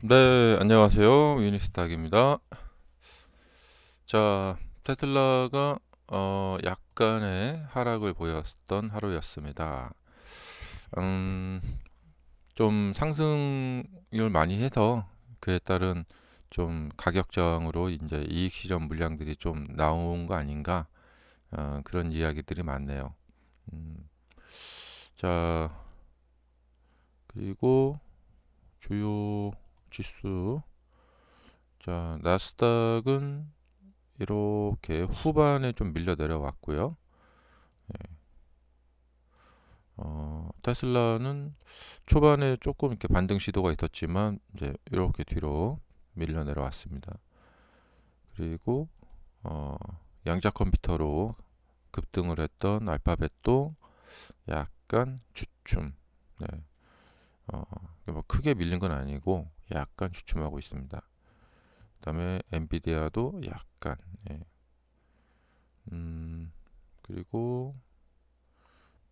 네, 안녕하세요. 유니스탁입니다. 자, 테슬라가 약간의 하락을 보였던 하루였습니다. 음, 좀 상승률 많이 해서 그에 따른 좀 가격 저항으로 이제 이익 실현 물량들이 좀 나온 거 아닌가? 그런 이야기들이 많네요. 음, 자, 그리고 주요 지수. 자, 나스닥은 이렇게 후반에 좀 밀려 내려왔고요. 테슬라는 초반에 조금 이렇게 반등 시도가 있었지만 이제 이렇게 뒤로 밀려 내려왔습니다. 그리고 어, 양자 컴퓨터로 급등을 했던 알파벳도 약간 주춤. 네. 어, 뭐 크게 밀린 건 아니고 약간 주춤하고 있습니다. 그다음에 엔비디아도 약간. 예. 음, 그리고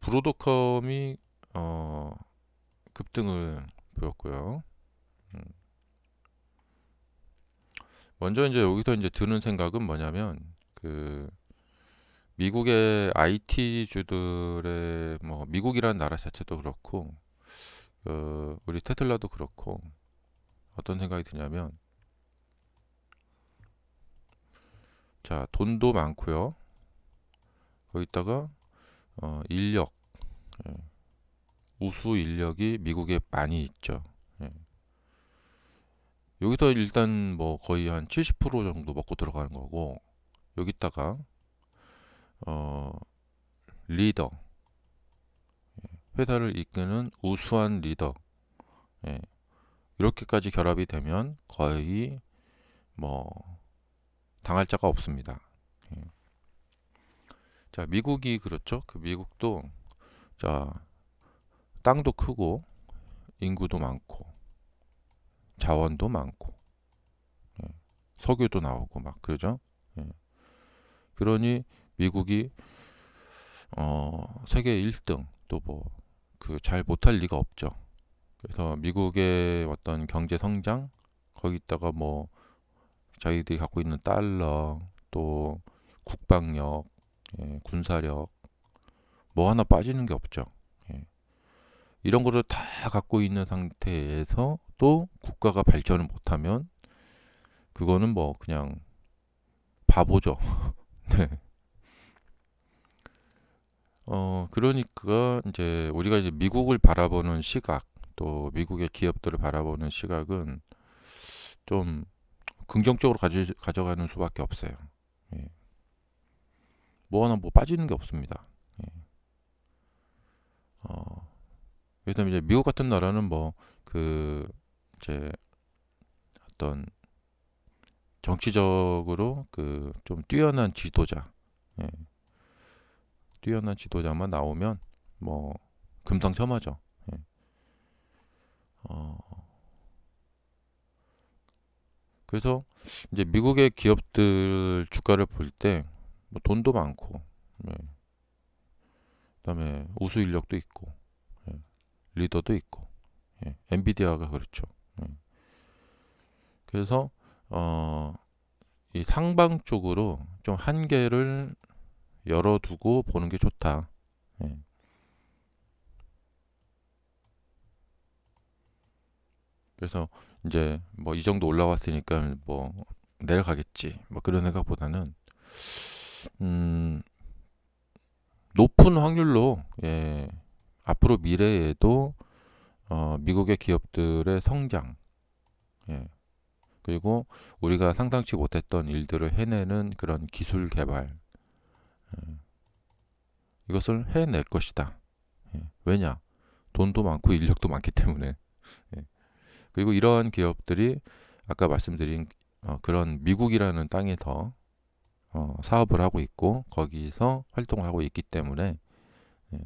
브로드컴이 어, 급등을 보였고요. 음, 먼저 이제 여기서 이제 드는 생각은 뭐냐면 그 미국의 IT 주들의 뭐 미국이라는 나라 자체도 그렇고 우리 테슬라도 그렇고 어떤 생각이 드냐면 자 돈도 많고요. 거기다가 인력 예, 우수 인력이 미국에 많이 있죠. 예. 여기서 일단 뭐 거의 한 70% 정도 먹고 들어가는 거고 여기다가 어, 리더 회사를 이끄는 우수한 리더 예, 이렇게까지 결합이 되면 거의 뭐 당할 자가 없습니다. 예. 자, 미국이 그렇죠. 그 미국도 자, 땅도 크고 인구도 많고 자원도 많고 예, 석유도 나오고 막 그러죠. 예. 그러니 미국이 세계 1등 또 뭐 그 잘 못할 리가 없죠. 그래서 미국의 어떤 경제 성장 거기다가 뭐 자기들이 갖고 있는 달러 또 국방력 예, 군사력 뭐 하나 빠지는 게 없죠. 예. 이런 거를 다 갖고 있는 상태에서 또 국가가 발전을 못하면 그거는 뭐 그냥 바보죠. 네. 그러니까 이제 우리가 이제 미국을 바라보는 시각 또 미국의 기업들을 바라보는 시각은 좀 긍정적으로 가져가는 수밖에 없어요. 예. 뭐 하나 뭐 빠지는 게 없습니다. 예. 어, 왜냐면 이제 미국 같은 나라는 뭐 그 이제 어떤 정치적으로 그 좀 뛰어난 지도자, 예, 뛰어난 지도자만 나오면 뭐 금상첨화죠. 예. 어, 그래서 이제 미국의 기업들 주가를 볼 때 뭐 돈도 많고, 예, 그다음에 우수 인력도 있고, 예, 리더도 있고, 예, 엔비디아가 그렇죠. 예. 그래서 어, 이 상방 쪽으로 좀 한계를 열어두고 보는 게 좋다. 예. 그래서 이제 뭐 이 정도 올라왔으니까 뭐 내려가겠지. 뭐 그런 생각보다는 음, 높은 확률로 예, 앞으로 미래에도 미국의 기업들의 성장 예, 그리고 우리가 상상치 못했던 일들을 해내는 그런 기술 개발 이것을 해낼 것이다. 예, 왜냐? 돈도 많고 인력도 많기 때문에. 예. 그리고 이러한 기업들이 아까 말씀드린 그런 미국이라는 땅에서 사업을 하고 있고 거기서 활동을 하고 있기 때문에 예,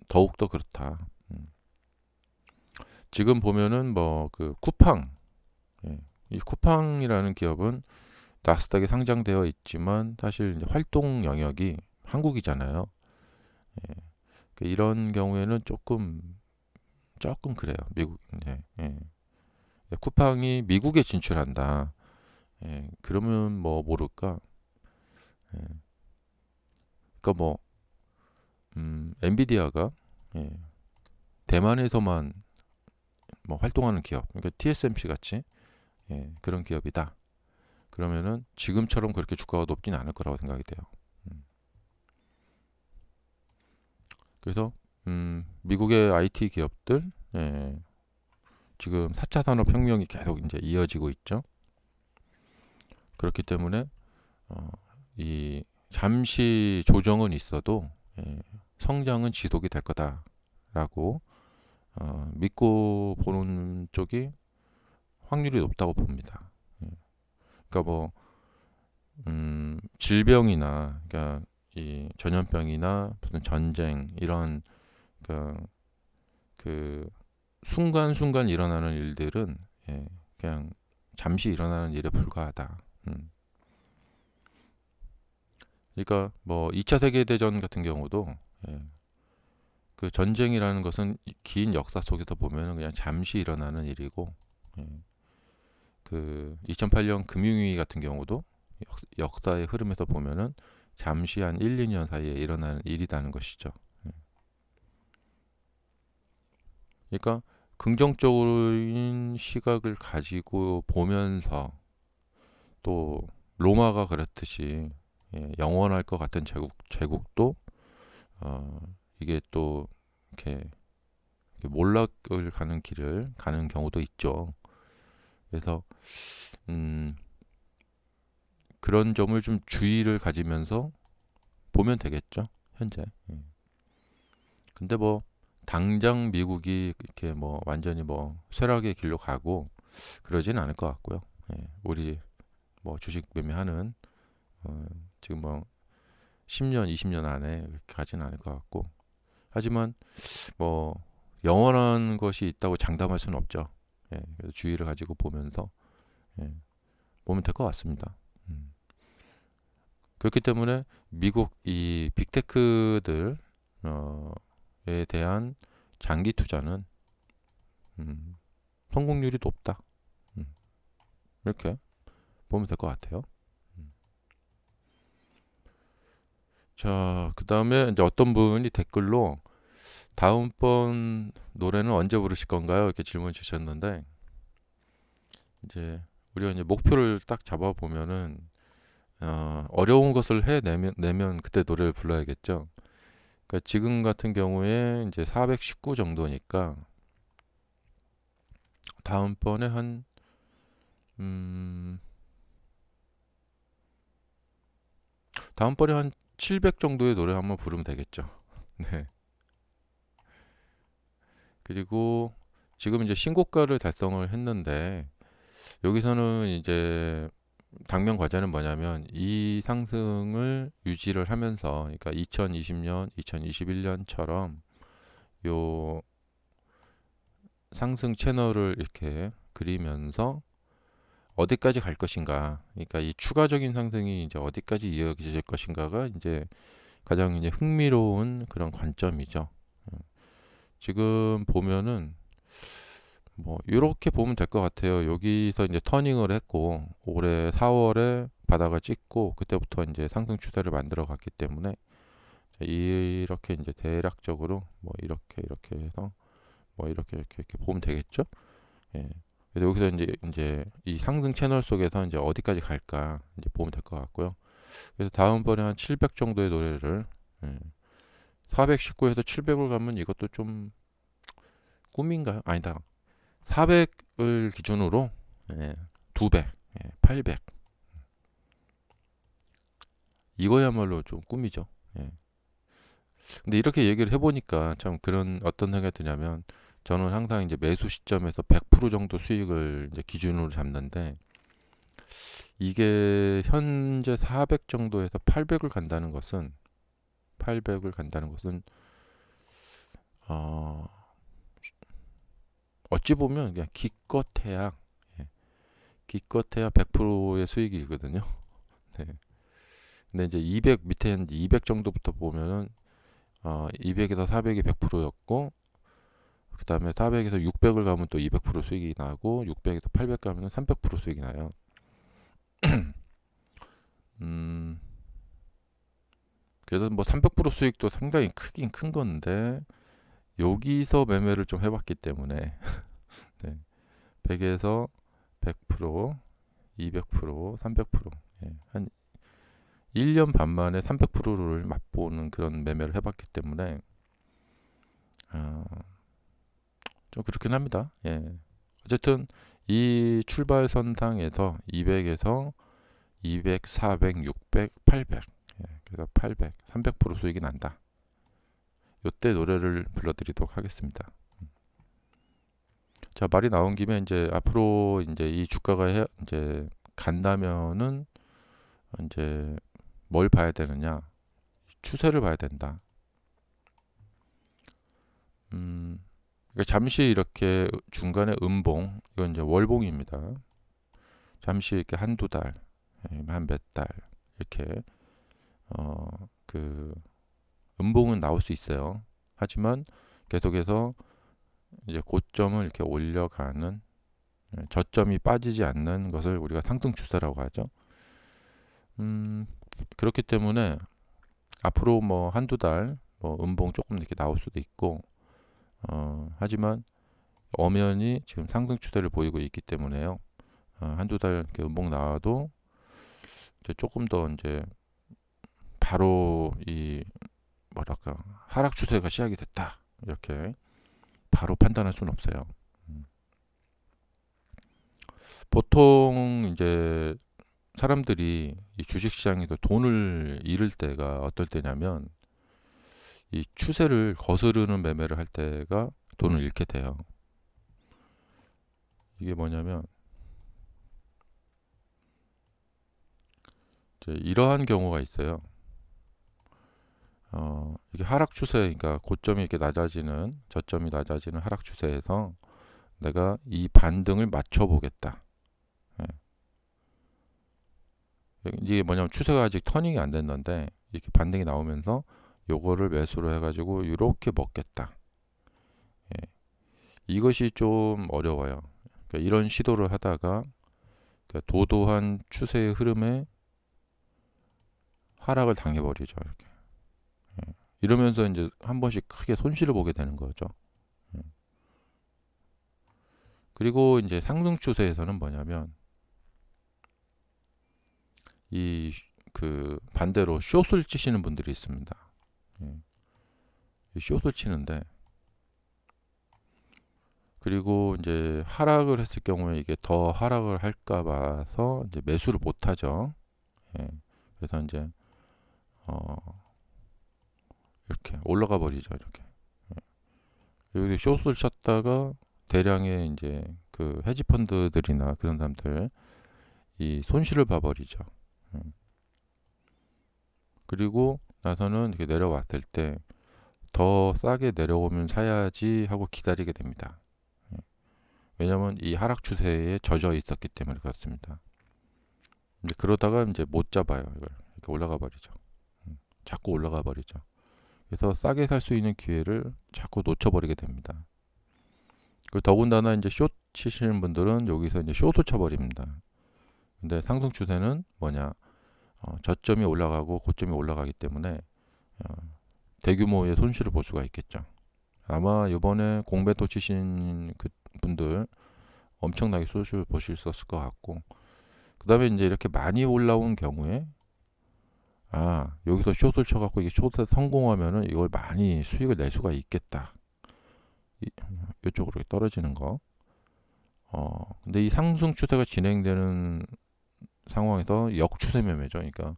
더욱더 그렇다. 음. 지금 보면은 뭐 그 쿠팡, 예, 이 쿠팡이라는 기업은 나스닥에 상장되어 있지만 사실 이제 활동 영역이 한국이잖아요. 예, 이런 경우에는 조금 그래요. 미국 이제 예. 쿠팡이 미국에 진출한다. 그러면 뭐 모를까? 예, 그러니까 뭐 엔비디아가 예, 대만에서만 뭐 활동하는 기업, 그러니까 TSMC 같이 그런 기업이다. 그러면은 지금처럼 그렇게 주가가 높진 않을 거라고 생각이 돼요. 음, 그래서 미국의 IT 기업들 지금 4차 산업혁명이 계속 이제 이어지고 있죠. 그렇기 때문에 어, 이 잠시 조정은 있어도 성장은 지속이 될 거다라고 믿고 보는 쪽이 확률이 높다고 봅니다. 예. 그러니까 뭐 질병이나 그러니까 이 전염병이나 무슨 전쟁 이런 그러니까 그 순간순간 일어나는 일들은 그냥 잠시 일어나는 일에 불과하다. 음. 그러니까 뭐 2차 세계대전 같은 경우도 예, 그 전쟁이라는 것은 긴 역사 속에서 보면 그냥 잠시 일어나는 일이고 예, 그 2008년 금융위기 같은 경우도 역사의 흐름에서 보면은 잠시 한 1, 2년 사이에 일어나는 일이라는 것이죠. 예. 그러니까 긍정적인 시각을 가지고 보면서 또 로마가 그랬듯이 영원할 것 같은 제국도 어, 이게 또 이렇게 몰락을 가는 길을 가는 경우도 있죠. 그래서 음, 그런 점을 좀 주의를 가지면서 보면 되겠죠. 현재. 근데 뭐 당장 미국이 이렇게 뭐 완전히 뭐 쇠락의 길로 가고 그러진 않을 것 같고요. 우리 뭐 주식 매매하는 어, 지금 뭐 10년, 20년 안에 그렇게 가지는 않을 것 같고 하지만 뭐 영원한 것이 있다고 장담할 수는 없죠. 그래서 주의를 가지고 보면서 예, 보면 될 것 같습니다. 음. 그렇기 때문에 미국 이 빅테크들 에 대한 장기 투자는 음, 성공률이 높다. 음, 이렇게 보면 될 것 같아요. 음. 자, 그 다음에 이제 어떤 분이 댓글로 다음번 노래는 언제 부르실 건가요? 이렇게 질문 주셨는데 이제 우리가 이제 목표를 딱 잡아 보면은 어려운 것을 내면 그때 노래를 불러야겠죠. 그러니까 지금 같은 경우에 이제 419 정도니까 다음번에 한 음, 다음번에 한 700 정도의 노래 한번 부르면 되겠죠. 네. 그리고 지금 이제 신고가를 달성을 했는데 여기서는 이제 당면 과제는 뭐냐면 이 상승을 유지를 하면서 그러니까 2020년, 2021년처럼 요 상승 채널을 이렇게 그리면서 어디까지 갈 것인가. 그러니까 이 추가적인 상승이 이제 어디까지 이어질 것인가가 이제 가장 이제 흥미로운 그런 관점이죠. 지금 보면은 뭐 이렇게 보면 될 것 같아요. 여기서 이제 터닝을 했고 올해 4월에 바닥을 찍고 그때부터 이제 상승 추세를 만들어 갔기 때문에 이렇게 이제 대략적으로 뭐 이렇게 해서 뭐 이렇게 보면 되겠죠. 예. 그래서 여기서 이제 이 상승 채널 속에서 이제 어디까지 갈까 이제 보면 될 것 같고요. 그래서 다음번에 한 700 정도의 노래를 419에서 700을 가면 이것도 좀 꿈인가요? 아니다. 400을 기준으로 예, 2배, 800. 이거야말로 좀 꿈이죠. 예. 근데 이렇게 얘기를 해보니까 참 그런 어떤 생각이 드냐면 저는 항상 이제 매수 시점에서 100% 정도 수익을 이제 기준으로 잡는데 이게 현재 400 정도에서 800을 간다는 것은 800을 간다는 것은 어, 어찌 보면 그냥 기껏해야 기껏해야 100%의 수익이거든요. 네. 근데 이제 200 밑에 200 정도부터 보면은 200에서 400이 100%였고 그 다음에 400에서 600을 가면 또 200% 수익이 나고 600에서 800 가면 300% 수익이 나요. 음, 그래서 뭐 300% 수익도 상당히 크긴 큰 건데 여기서 매매를 좀 해봤기 때문에 네, 100에서 100%, 200%, 300%, 예, 한 1년 반 만에 300%를 맛보는 그런 매매를 해봤기 때문에 아, 좀 그렇긴 합니다. 예. 어쨌든 이 출발선상에서 200에서 200, 400, 600, 800, 예, 그래서 800, 300% 수익이 난다. 이때 노래를 불러드리도록 하겠습니다. 자, 말이 나온 김에 이제 앞으로 이제 이 주가가 이제 간다면은 이제 뭘 봐야 되느냐? 추세를 봐야 된다. 그러니까 잠시 이렇게 중간에 음봉, 이건 이제 월봉입니다. 잠시 이렇게 한두 달, 한 몇 달 이렇게 그 음봉은 나올 수 있어요. 하지만 계속해서 이제 고점을 이렇게 올려가는 저점이 빠지지 않는 것을 우리가 상승 추세라고 하죠. 그렇기 때문에 앞으로 뭐 한두 달 뭐 음봉 조금 이렇게 나올 수도 있고 하지만 엄연히 지금 상승 추세를 보이고 있기 때문에요. 한두 달 이렇게 음봉 나와도 이제 조금 더 이제 바로 이 뭐랄까 하락 추세가 시작이 됐다 이렇게 바로 판단할 수는 없어요. 보통 이제 사람들이 이 주식시장에서 돈을 잃을 때가 어떨 때냐면 이 추세를 거스르는 매매를 할 때가 돈을 잃게 돼요. 이게 뭐냐면 이제 이러한 경우가 있어요. 이게 하락 추세, 그러니까 고점이 이렇게 낮아지는, 저점이 낮아지는 하락 추세에서 내가 이 반등을 맞춰보겠다. 예. 이게 뭐냐면 추세가 아직 터닝이 안 됐는데 이렇게 반등이 나오면서 요거를 매수로 해가지고 이렇게 먹겠다. 예. 이것이 좀 어려워요. 그러니까 이런 시도를 하다가 그러니까 도도한 추세의 흐름에 하락을 당해버리죠. 이렇게. 예. 이러면서 이제 한 번씩 크게 손실을 보게 되는 거죠. 예. 그리고 이제 상승 추세에서는 뭐냐면 이 그 반대로 숏을 치시는 분들이 있습니다. 예. 숏을 치는데 그리고 이제 하락을 했을 경우에 이게 더 하락을 할까 봐서 이제 매수를 못 하죠. 예. 그래서 이제 어 이렇게 올라가 버리죠. 이렇게. 여기 숏을 쳤다가 대량의 이제 그 헤지 펀드들이나 그런 사람들 이 손실을 봐버리죠. 음. 그리고 나서는 이렇게 내려왔을 때 더 싸게 내려오면 사야지 하고 기다리게 됩니다. 왜냐하면 이 하락 추세에 젖어 있었기 때문에 그렇습니다. 이제 그러다가 이제 못 잡아요. 이걸 이렇게 올라가 버리죠. 자꾸 올라가 버리죠. 그래서 싸게 살 수 있는 기회를 자꾸 놓쳐버리게 됩니다. 그 더군다나 이제 숏 치시는 분들은 여기서 이제 숏을 쳐버립니다. 근데 상승 추세는 뭐냐? 저점이 올라가고 고점이 올라가기 때문에 어, 대규모의 손실을 볼 수가 있겠죠. 아마 이번에 공매도 치신 그 분들 엄청나게 손실 보실 수 있을 것 같고, 그 다음에 이제 이렇게 많이 올라온 경우에 여기서 숏을 쳐갖고 이게 숏에 성공하면은 이걸 많이 수익을 낼 수가 있겠다. 이쪽으로 떨어지는 거. 근데 이 상승 추세가 진행되는 상황에서 역추세 매매죠. 그러니까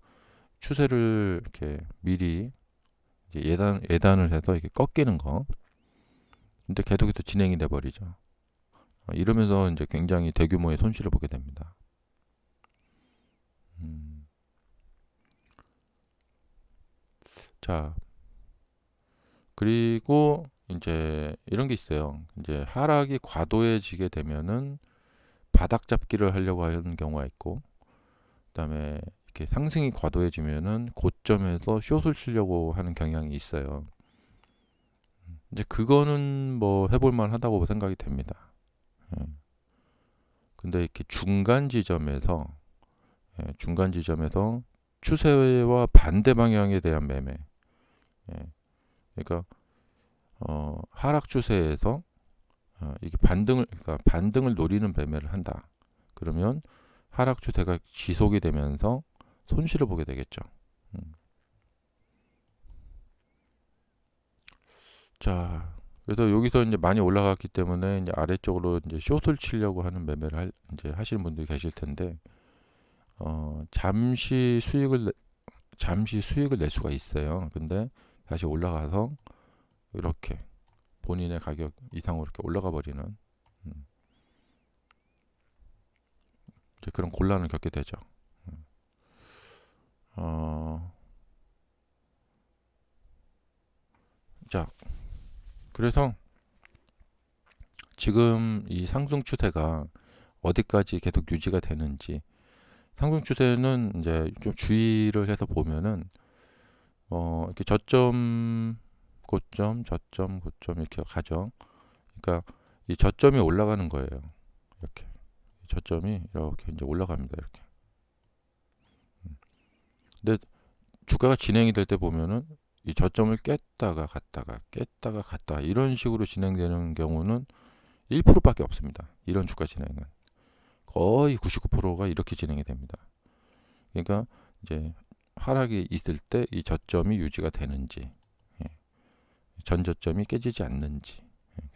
추세를 이렇게 미리 이제 예단을 해서 이렇게 꺾이는 거. 근데 계속해서 진행이 돼 버리죠. 이러면서 이제 굉장히 대규모의 손실을 보게 됩니다. 음, 자, 그리고 이제 이런 게 있어요. 이제 하락이 과도해지게 되면은 바닥 잡기를 하려고 하는 경우가 있고, 그다음에 이렇게 상승이 과도해지면은 고점에서 숏을 치려고 하는 경향이 있어요. 이제 그거는 뭐 해볼 만하다고 생각이 됩니다. 예. 근데 이렇게 중간 지점에서 추세와 반대 방향에 대한 매매. 예. 그러니까 하락 추세에서 이게 그러니까 반등을 노리는 매매를 한다. 그러면 하락 추세가 지속이 되면서 손실을 보게 되겠죠. 음. 자, 그래서 여기서 이제 많이 올라갔기 때문에 이제 아래쪽으로 이제 숏을 치려고 하는 매매를 이제 하시는 분들이 계실 텐데, 어, 잠시 수익을 내- 잠시 수익을 낼 수가 있어요. 근데 다시 올라가서 이렇게 본인의 가격 이상으로 이렇게 올라가 버리는 음, 이제 그런 곤란을 겪게 되죠. 음. 어, 자, 그래서 지금 이 상승 추세가 어디까지 계속 유지가 되는지, 상승 추세는 이제 좀 주의를 해서 보면은 이렇게 저점 고점 저점 고점 이렇게 가죠. 그러니까 이 저점이 올라가는 거예요. 이렇게 저점이 이렇게 이제 올라갑니다. 이렇게. 근데 주가가 진행이 될 때 보면은 이 저점을 깼다가 갔다가 이런 식으로 진행되는 경우는 1%밖에 없습니다. 이런 주가 진행은 거의 99%가 이렇게 진행이 됩니다. 그러니까 이제 하락이 있을 때 이 저점이 유지가 되는지, 예, 전저점이 깨지지 않는지.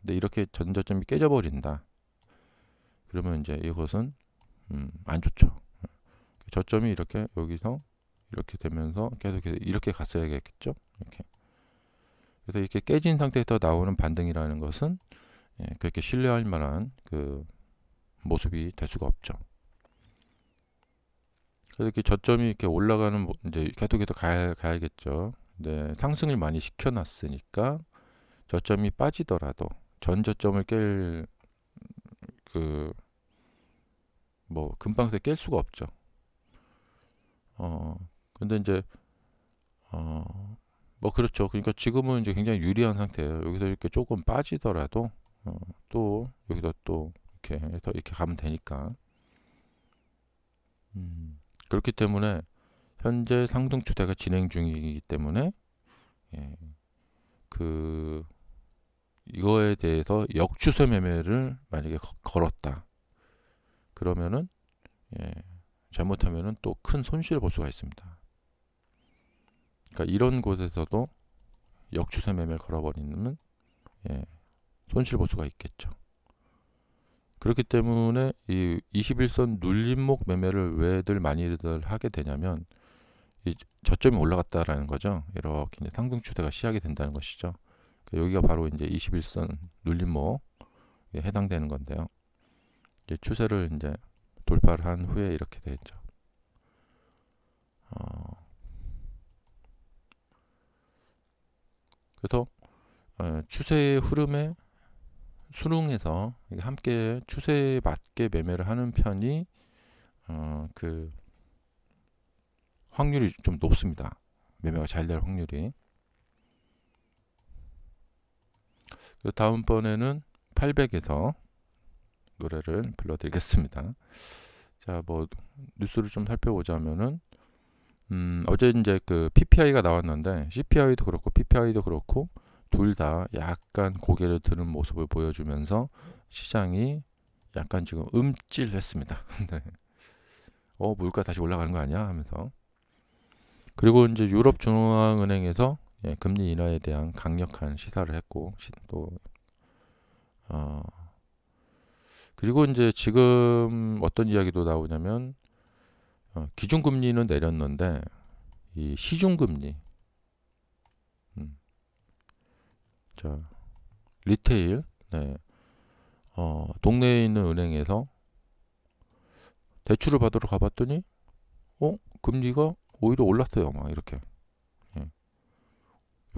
근데 이렇게 전저점이 깨져버린다. 그러면 이제 이것은 안 좋죠. 저점이 이렇게 여기서 이렇게 되면서 계속해서 이렇게 갔어야겠죠. 이렇게. 그래서 이렇게 깨진 상태에서 나오는 반등이라는 것은 그렇게 신뢰할 만한 그 모습이 될 수가 없죠. 그래서 이렇게 저점이 이렇게 올라가는 이제 계속해서 가야겠죠. 네, 상승을 많이 시켜놨으니까 저점이 빠지더라도 전 저점을 깰 그 뭐 금방새 깰 수가 없죠. 어 근데 이제 뭐 그렇죠. 그러니까 지금은 이제 굉장히 유리한 상태예요. 여기서 이렇게 조금 빠지더라도 또 여기서 또 이렇게 해서 이렇게 가면 되니까. 음, 그렇기 때문에 현재 상승 추세가 진행 중이기 때문에 예, 그 이거에 대해서 역추세 매매를 만약에 걸었다. 그러면은 예, 잘못하면은 또 큰 손실을 볼 수가 있습니다. 그러니까 이런 곳에서도 역추세 매매를 걸어버리면 예, 손실 볼 수가 있겠죠. 그렇기 때문에 이 21선 눌림목 매매를 왜들 많이들 하게 되냐면 이 저점이 올라갔다라는 거죠. 이렇게 이제 상승 추세가 시작이 된다는 것이죠. 여기가 바로 이제 21선 눌림목에 해당되는 건데요. 이제 추세를 이제 돌파를 한 후에 이렇게 되죠. 어, 그래서 추세의 흐름에 순응해서 함께 추세에 맞게 매매를 하는 편이 그 확률이 좀 높습니다. 매매가 잘 될 확률이. 다음번에는 800에서 노래를 불러드리겠습니다. 자, 뭐 뉴스를 좀 살펴보자면은 어제 이제 그 PPI가 나왔는데 CPI도 그렇고 PPI도 그렇고 둘 다 약간 고개를 드는 모습을 보여주면서 시장이 약간 지금 움찔했습니다. 네. 물가 다시 올라가는 거 아니야 하면서. 그리고 이제 유럽 중앙은행에서 금리 인하에 대한 강력한 시사를 했고 또 어, 그리고 이제 지금 어떤 이야기도 나오냐면 기준금리는 내렸는데 이 시중금리, 음, 자 리테일, 네, 동네에 있는 은행에서 대출을 받으러 가봤더니 금리가 오히려 올랐어요, 막 이렇게. 예.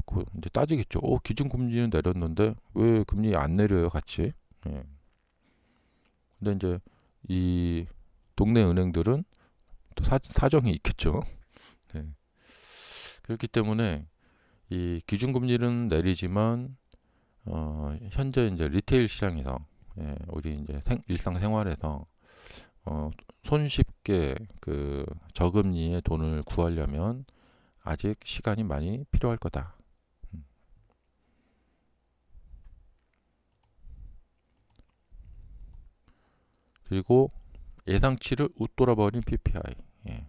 그 이제 따지겠죠. 기준금리는 내렸는데 왜 금리 안 내려요, 같이? 예. 근데 이제 이 동네 은행들은 또 사정이 있겠죠. 네. 그렇기 때문에 이 기준금리는 내리지만 현재 이제 리테일 시장에서 우리 이제 일상생활에서 손쉽게 그 저금리에 돈을 구하려면 아직 시간이 많이 필요할 거다. 음. 그리고 예상치를 웃돌아버린 PPI. 예.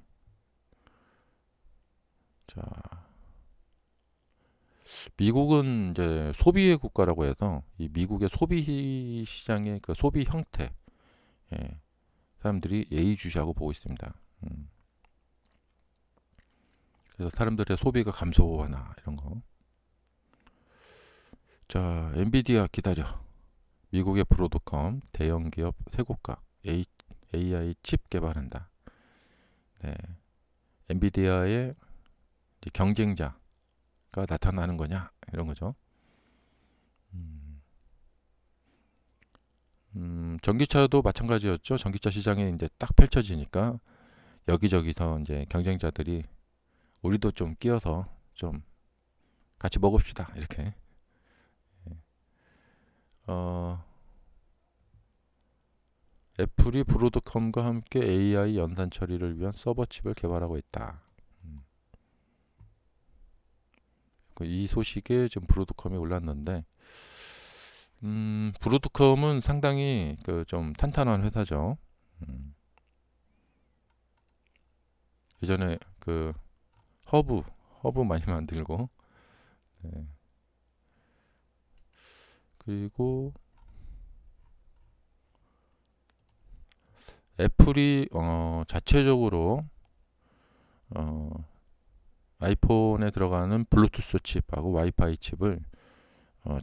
자, 미국은 이제 소비의 국가라고 해서 이 미국의 소비 시장의 그 소비 형태, 예, 사람들이 예의주시하고 보고 있습니다. 그래서 사람들의 소비가 감소하나 이런 거. 자, 엔비디아 기다려. 미국의 브로드컴 대형 기업 세고가 AI 칩 개발한다. 네, 엔비디아의 경쟁자가 나타나는 거냐 이런 거죠. 전기차도 마찬가지였죠. 전기차 시장에 이제 딱 펼쳐지니까 여기저기서 이제 경쟁자들이 우리도 좀 끼어서 좀 같이 먹읍시다 이렇게. 어, 애플이 브로드컴과 함께 AI 연산 처리를 위한 서버 칩을 개발하고 있다. 이 소식에 지금 브로드컴이 올랐는데, 브로드컴은 상당히 그 좀 탄탄한 회사죠. 예전에 그 허브 많이 만들고, 네. 그리고 애플이 자체적으로 어, 아이폰에 들어가는 블루투스 칩하고 와이파이 칩을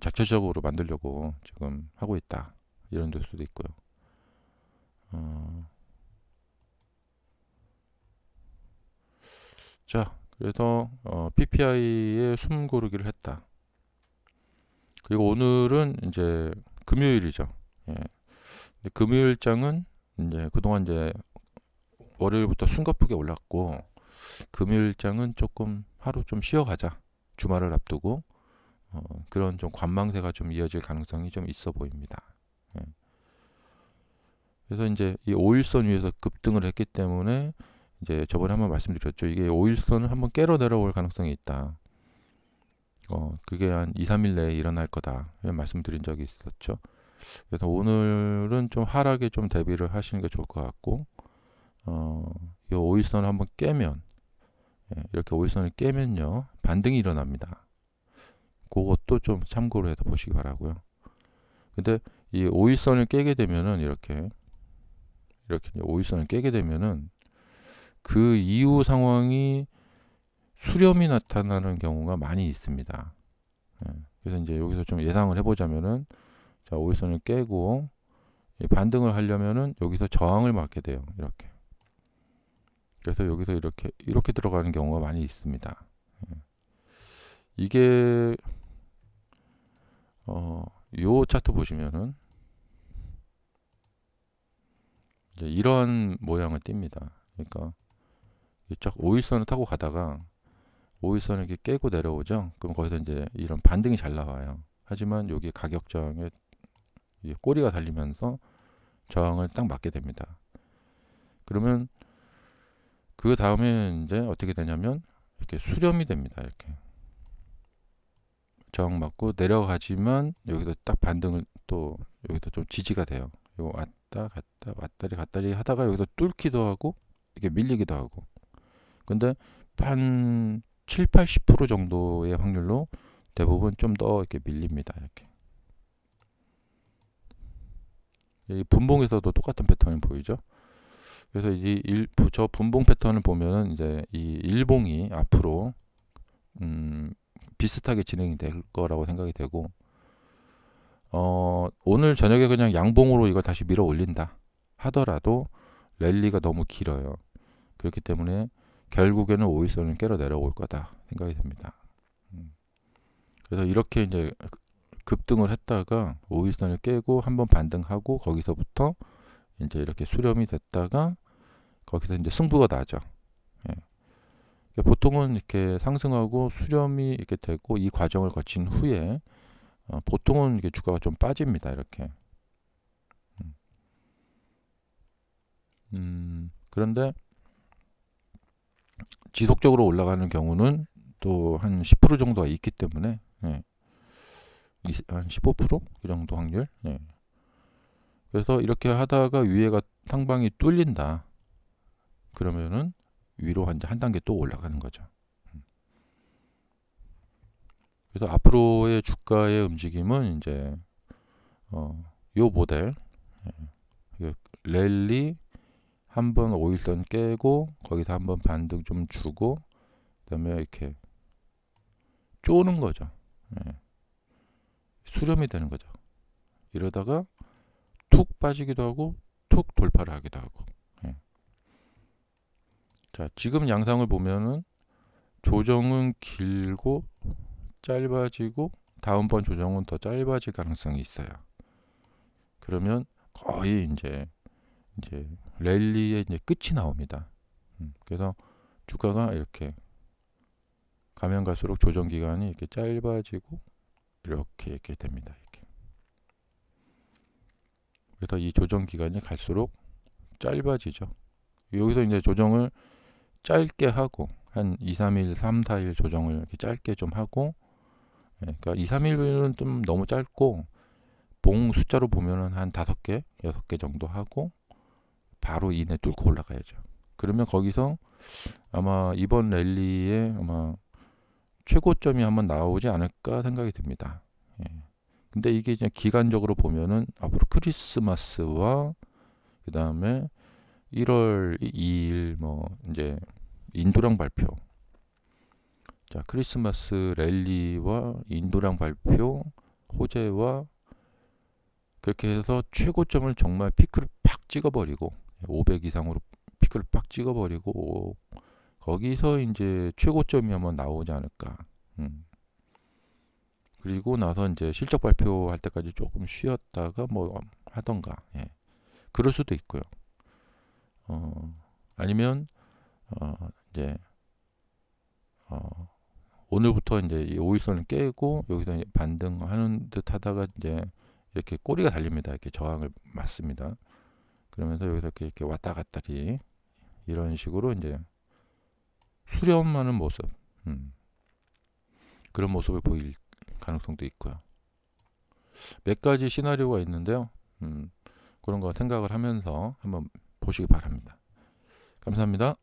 자체적으로 만들려고 지금 하고 있다. 이런 될 수도 있고요. 자, 그래서 PPI에 숨 고르기를 했다. 그리고 오늘은 이제 금요일이죠. 예. 금요일장은 이제 그동안 이제 월요일부터 숨가쁘게 올랐고 금요일장은 조금 하루 좀 쉬어가자. 주말을 앞두고 그런 좀 관망세가 좀 이어질 가능성이 좀 있어 보입니다. 예. 그래서 이제 이 5일선 위에서 급등을 했기 때문에 이제 저번에 한번 말씀드렸죠. 이게 5일선을 한번 깨러 내려올 가능성이 있다. 그게 한 2, 3일 내에 일어날 거다. 이런 말씀드린 적이 있었죠. 그래서 오늘은 좀 하락에 좀 대비를 하시는 게 좋을 것 같고, 이 5일선을 한번 깨면, 이렇게 5일선을 깨면요, 반등이 일어납니다. 그것도 좀 참고로 해서 보시기 바라고요. 근데 이 5일선을 깨게 되면은 이렇게 5일선을 깨게 되면은 그 이후 상황이 수렴이 나타나는 경우가 많이 있습니다. 그래서 이제 여기서 좀 예상을 해보자면은 자 5일선을 깨고 반등을 하려면은 여기서 저항을 맞게 돼요. 이렇게. 그래서 여기서 이렇게 들어가는 경우가 많이 있습니다. 이게 요 차트 보시면은 이제 이런 모양을 띱니다. 그러니까 쫙 5일선을 타고 가다가 5일선을 이렇게 깨고 내려오죠. 그럼 거기서 이제 이런 반등이 잘 나와요. 하지만 여기 가격 저항에 꼬리가 달리면서 저항을 딱 맞게 됩니다. 그러면 그 다음에 이제 어떻게 되냐면 이렇게 수렴이 됩니다. 이렇게 저항 맞고 내려가지만 여기도 딱 반등을 또 여기도 좀 지지가 돼요. 이거 왔다 갔다 왔다리 갔다리 하다가 여기도 뚫기도 하고 이게 밀리기도 하고. 근데 한 7, 80% 정도의 확률로 대부분 좀 더 이렇게 밀립니다. 이렇게. 이 분봉에서도 똑같은 패턴이 보이죠? 그래서 저 분봉 패턴을 보면은 이제 이 일봉이 앞으로 비슷하게 진행이 될 거라고 생각이 되고 오늘 저녁에 그냥 양봉으로 이걸 다시 밀어 올린다 하더라도 랠리가 너무 길어요. 그렇기 때문에 결국에는 5일선을 깨러 내려올 거다 생각이 듭니다. 그래서 이렇게 이제 급등을 했다가 5일선을 깨고 한번 반등하고 거기서부터 이제 이렇게 수렴이 됐다가 거기서 이제 승부가 나죠. 예. 보통은 이렇게 상승하고 수렴이 이렇게 되고 이 과정을 거친 후에 보통은 이게 주가가 좀 빠집니다. 이렇게. 그런데 지속적으로 올라가는 경우는 또 한 10% 정도가 있기 때문에, 예, 한 15%? 이 정도 확률. 예. 그래서 이렇게 하다가 위에가 상방이 뚫린다. 그러면은 위로 한 단계 또 올라가는 거죠. 그래서 앞으로의 주가의 움직임은 이제 요 모델, 예, 랠리 한번 5일선 깨고 거기서 한번 반등 좀 주고 그다음에 이렇게 쪼는 거죠. 예, 수렴이 되는 거죠. 이러다가 툭 빠지기도 하고 툭 돌파를 하기도 하고. 예. 자, 지금 양상을 보면은 조정은 길고 짧아지고 다음번 조정은 더 짧아질 가능성이 있어요. 그러면 거의 이제 랠리의 이제 끝이 나옵니다. 그래서 주가가 이렇게 가면 갈수록 조정 기간이 이렇게 짧아지고 이렇게 됩니다. 이렇게. 그래서 이 조정 기간이 갈수록 짧아지죠. 여기서 이제 조정을 짧게 하고 한 2, 3일, 3, 4일 조정을 이렇게 짧게 좀 하고, 예, 그러니까 2, 3일은 좀 너무 짧고 봉 숫자로 보면은 한 5개, 6개 정도 하고 바로 이내 뚫고 올라가야죠. 그러면 거기서 아마 이번 랠리에 아마 최고점이 한번 나오지 않을까 생각이 듭니다. 예. 근데 이게 이제 기간적으로 보면은 앞으로 크리스마스와 그 다음에 1월 2일 뭐 이제 인도랑 발표. 자, 크리스마스 랠리와 인도랑 발표, 호재와 그렇게 해서 최고점을 정말 피크를 팍 찍어버리고 500 이상으로 피크를 팍 찍어버리고 거기서 이제 최고점이 한번 나오지 않을까. 그리고 나서 이제 실적 발표할 때까지 조금 쉬었다가 뭐 하던가. 예. 그럴 수도 있고요. 아니면 이제 어, 오늘부터 이제 이 오일선을 깨고 여기서 이제 반등하는 듯 하다가 이제 이렇게 꼬리가 달립니다. 이렇게 저항을 맞습니다. 그러면서 여기서 이렇게 왔다 갔다리 이런 식으로 이제 수렴하는 모습, 그런 모습을 보일 가능성도 있고요. 몇 가지 시나리오가 있는데요. 그런 거 생각을 하면서 한번 보시기 바랍니다. 감사합니다.